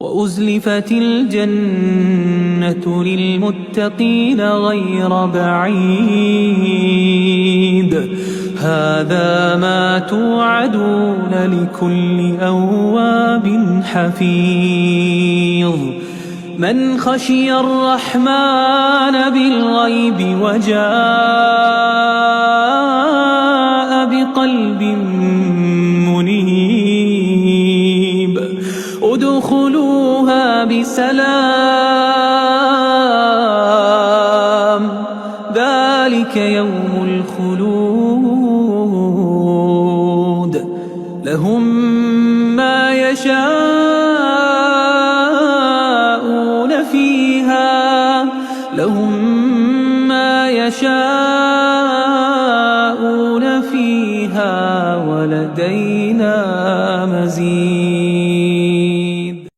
وأزلفت الجنة للمتقين غير بعيد هذا ما توعدون لكل أواب حفيظ من خشي الرحمن بالغيب وجاء بقلب منيب ادخلوها بسلام ذلك يوم الخلود لهم ما يشاءون فيها ولدينا مزيد